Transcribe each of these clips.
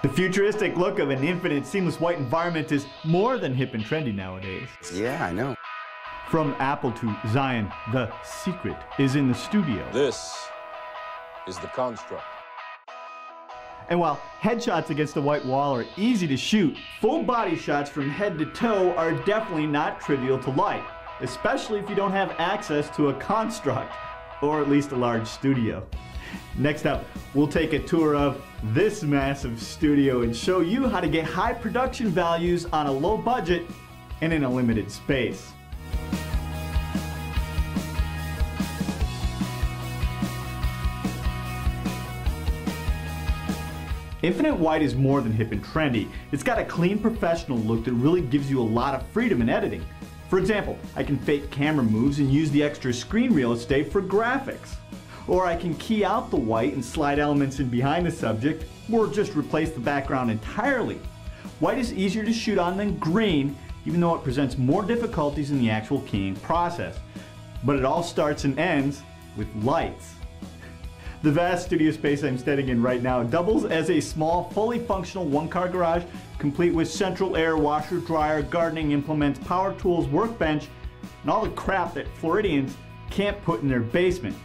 The futuristic look of an infinite seamless white environment is more than hip and trendy nowadays. Yeah, I know. From Apple to Zion, the secret is in the studio. This is the construct. And while headshots against a white wall are easy to shoot, full body shots from head to toe are definitely not trivial to light, especially if you don't have access to a construct, or at least a large studio. Next up, we'll take a tour of this massive studio and show you how to get high production values on a low budget and in a limited space. Infinite White is more than hip and trendy. It's got a clean professional look that really gives you a lot of freedom in editing. For example, I can fake camera moves and use the extra screen real estate for graphics. Or I can key out the white and slide elements in behind the subject, or just replace the background entirely. White is easier to shoot on than green, even though it presents more difficulties in the actual keying process. But it all starts and ends with lights. The vast studio space I'm standing in right now doubles as a small, fully functional one-car garage, complete with central air, washer, dryer, gardening implements, power tools, workbench, and all the crap that Floridians can't put in their basement,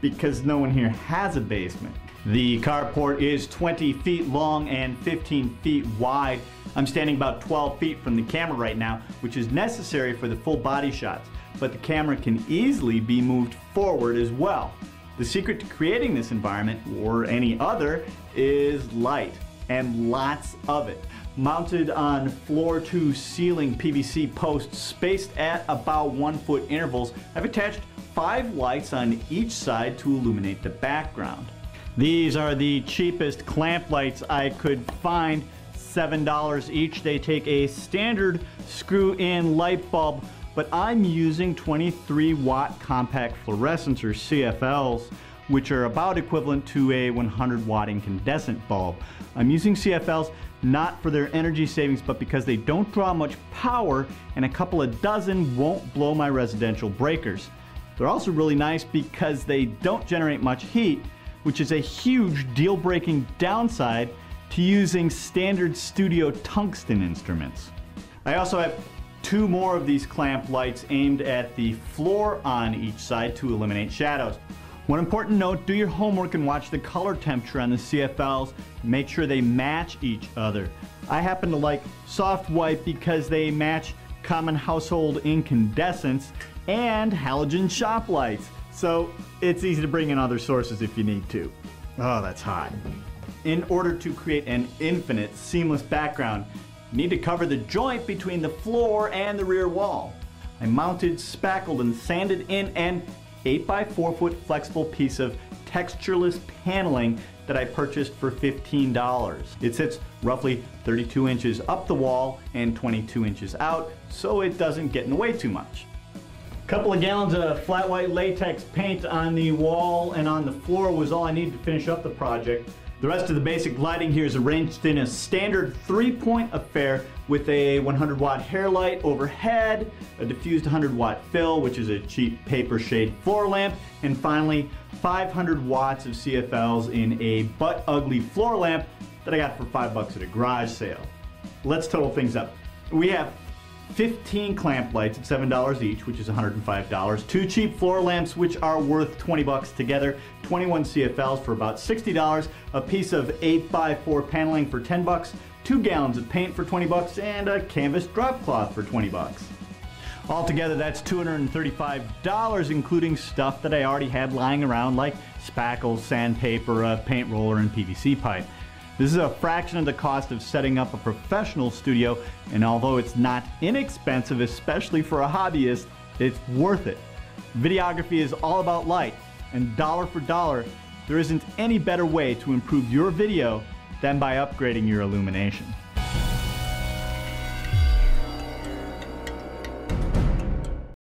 because no one here has a basement. The carport is 20 feet long and 15 feet wide. I'm standing about 12 feet from the camera right now, which is necessary for the full body shots, but the camera can easily be moved forward as well. The secret to creating this environment, or any other, is light, and lots of it. Mounted on floor-to-ceiling PVC posts spaced at about 1 foot intervals, I've attached 5 lights on each side to illuminate the background. These are the cheapest clamp lights I could find, $7 each. They take a standard screw-in light bulb, but I'm using 23 watt compact fluorescents, or CFLs, which are about equivalent to a 100 watt incandescent bulb. I'm using CFLs not for their energy savings, but because they don't draw much power, and a couple of dozen won't blow my residential breakers. They're also really nice because they don't generate much heat, which is a huge deal-breaking downside to using standard studio tungsten instruments. I also have 2 more of these clamp lights aimed at the floor on each side to eliminate shadows. One important note, do your homework and watch the color temperature on the CFLs. Make sure they match each other. I happen to like soft white because they match common household incandescents and halogen shop lights. So it's easy to bring in other sources if you need to. Oh, that's hot. In order to create an infinite seamless background, you need to cover the joint between the floor and the rear wall. I mounted, spackled, and sanded in an 8 by 4 foot flexible piece of textureless paneling that I purchased for $15. It sits roughly 32 inches up the wall and 22 inches out, so it doesn't get in the way too much. A couple of gallons of flat white latex paint on the wall and on the floor was all I needed to finish up the project. The rest of the basic lighting here is arranged in a standard 3-point affair with a 100 watt hair light overhead, a diffused 100 watt fill, which is a cheap paper shade floor lamp, and finally 500 watts of CFLs in a butt ugly floor lamp that I got for $5 at a garage sale. Let's total things up. We have 15 clamp lights at $7 each, which is $105. 2 cheap floor lamps, which are worth $20 together. 21 CFLs for about $60. A piece of 8 by 4 paneling for $10. 2 gallons of paint for $20, and a canvas drop cloth for $20. Altogether, that's $235, including stuff that I already had lying around, like spackles, sandpaper, a paint roller, and PVC pipe. This is a fraction of the cost of setting up a professional studio, and although it's not inexpensive, especially for a hobbyist, it's worth it. Videography is all about light, and dollar for dollar, there isn't any better way to improve your video than by upgrading your illumination.